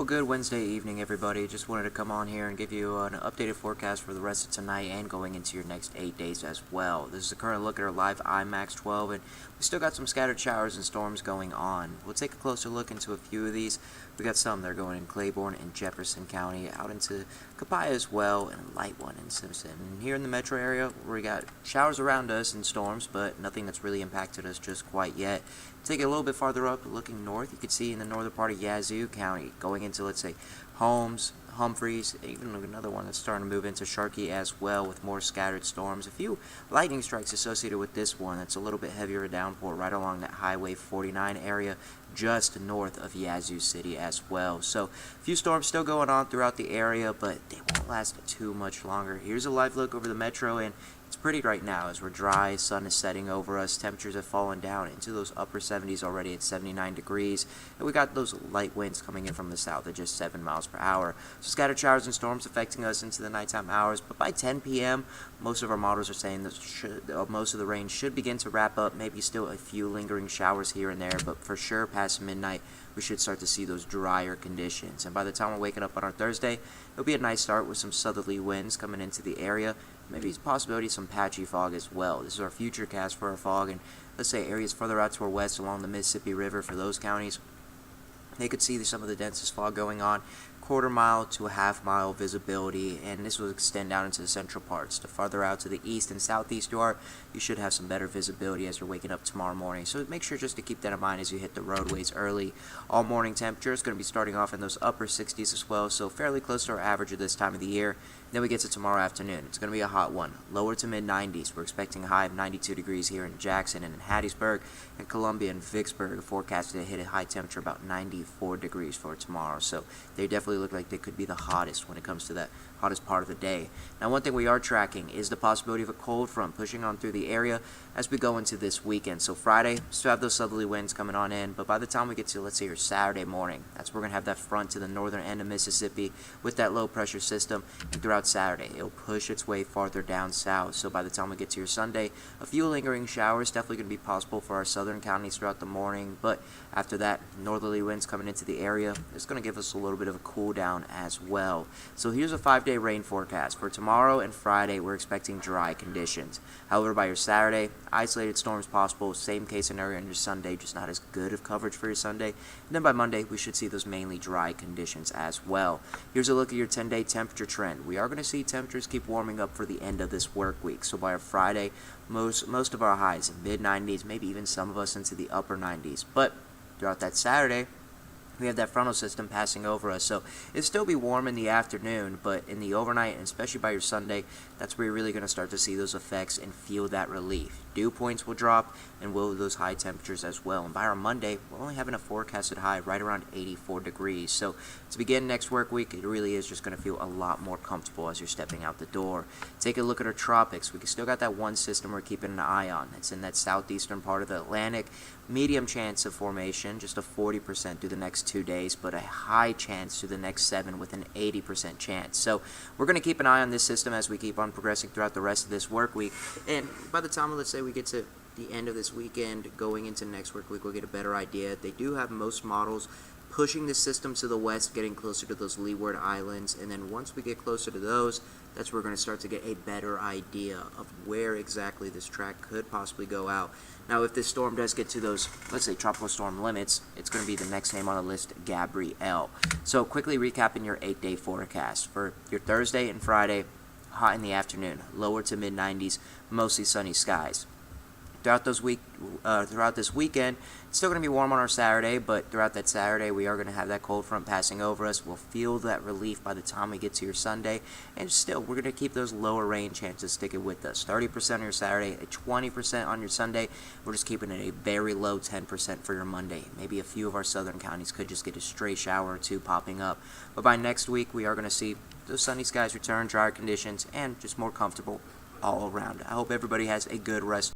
Well, good Wednesday evening, everybody. Just wanted to come on here and give you an updated forecast for the rest of tonight and going into your next 8 days as well. This is a current look at our live IMAX 12, and we still got some scattered showers and storms going on. We'll take a closer look into a few of these. We got some that are going in Claiborne and Jefferson County, out into Copiah as well, and a light one in Simpson. And here in the metro area, we got showers around us and storms, but nothing that's really impacted us just quite yet. Take it a little bit farther up, looking north, you can see in the northern part of Yazoo County, going into, let's say, Holmes, Humphreys, even another one that's starting to move into Sharkey as well with more scattered storms. A few lightning strikes associated with this one. That's a little bit heavier downpour right along that Highway 49 area just north of Yazoo City as well. So a few storms still going on throughout the area, but they won't last too much longer. Here's a live look over the metro, and it's pretty right now as we're dry, sun is setting over us, temperatures have fallen down into those upper 70s already at 79 degrees, and we got those light winds coming in from the south at just 7 miles per hour. So scattered showers and storms affecting us into the nighttime hours, but by 10 p.m., most of our models are saying that most of the rain should begin to wrap up, maybe still a few lingering showers here and there, but for sure past midnight, we should start to see those drier conditions. And by the time we're waking up on our Thursday, it'll be a nice start with some southerly winds coming into the area. Maybe it's a possibility of some patchy fog as well. This is our future cast for our fog, and let's say areas further out to our west along the Mississippi River for those counties, they could see some of the densest fog going on, quarter-mile to a half-mile visibility, and this will extend out into the central parts. The farther out to the east and southeast you are, you should have some better visibility as you're waking up tomorrow morning. So make sure just to keep that in mind as you hit the roadways early. All morning temperature is going to be starting off in those upper 60s as well, so fairly close to our average of this time of the year. Then we get to tomorrow afternoon. It's going to be a hot one, lower to mid-90s. We're expecting a high of 92 degrees here in Jackson and in Hattiesburg, and Columbia and Vicksburg forecasted to hit a high temperature about 94 degrees for tomorrow. So they definitely look like they could be the hottest when it comes to that hottest part of the day. Now, one thing we are tracking is the possibility of a cold front pushing on through the area as we go into this weekend. So Friday, still have those southerly winds coming on in, but by the time we get to, let's say, your Saturday morning, that's where we're going to have that front to the northern end of Mississippi with that low pressure system, and throughout Saturday, it'll push its way farther down south. So by the time we get to your Sunday, a few lingering showers definitely going to be possible for our southern counties throughout the morning, but after that, northerly winds coming into the area, it's going to give us a little bit of a cool down as well. So here's a 5-day rain forecast. For tomorrow and Friday, we're expecting dry conditions. However, by your Saturday, isolated storms possible, same case scenario on your Sunday, just not as good of coverage for your Sunday. And then by Monday, we should see those mainly dry conditions as well. Here's a look at your 10-day temperature trend. We are going to see temperatures keep warming up for the end of this work week. So by our Friday, most of our highs in mid-90s, maybe even some of us into the upper 90s. But throughout that Saturday, we have that frontal system passing over us, so it'll still be warm in the afternoon, but in the overnight, and especially by your Sunday, that's where you're really going to start to see those effects and feel that relief. Dew points will drop, and will those high temperatures as well. And by our Monday, we're only having a forecasted high right around 84 degrees. So to begin next work week, it really is just going to feel a lot more comfortable as you're stepping out the door. Take a look at our tropics. We still got that one system we're keeping an eye on. It's in that southeastern part of the Atlantic. Medium chance of formation, just a 40% through the next 2 days, but a high chance through the next 7 with an 80% chance. So we're going to keep an eye on this system as we keep on progressing throughout the rest of this work week. And by the time, let's say, we get to the end of this weekend, going into next work week, we'll get a better idea. They do have most models pushing the system to the west, getting closer to those Leeward Islands, and then once we get closer to those, that's where we're going to start to get a better idea of where exactly this track could possibly go out. Now, if this storm does get to those, let's say, tropical storm limits, it's going to be the next name on the list, Gabrielle. So quickly recapping your 8-day forecast. For your Thursday and Friday, hot in the afternoon, lower to mid-90s, mostly sunny skies. Throughout this weekend, it's still going to be warm on our Saturday, but throughout that Saturday, we are going to have that cold front passing over us. We'll feel that relief by the time we get to your Sunday, and still, we're going to keep those lower rain chances sticking with us. 30% on your Saturday, 20% on your Sunday. We're just keeping it a very low 10% for your Monday. Maybe a few of our southern counties could just get a stray shower or two popping up, but by next week, we are going to see those sunny skies return, drier conditions, and just more comfortable all around. I hope everybody has a good rest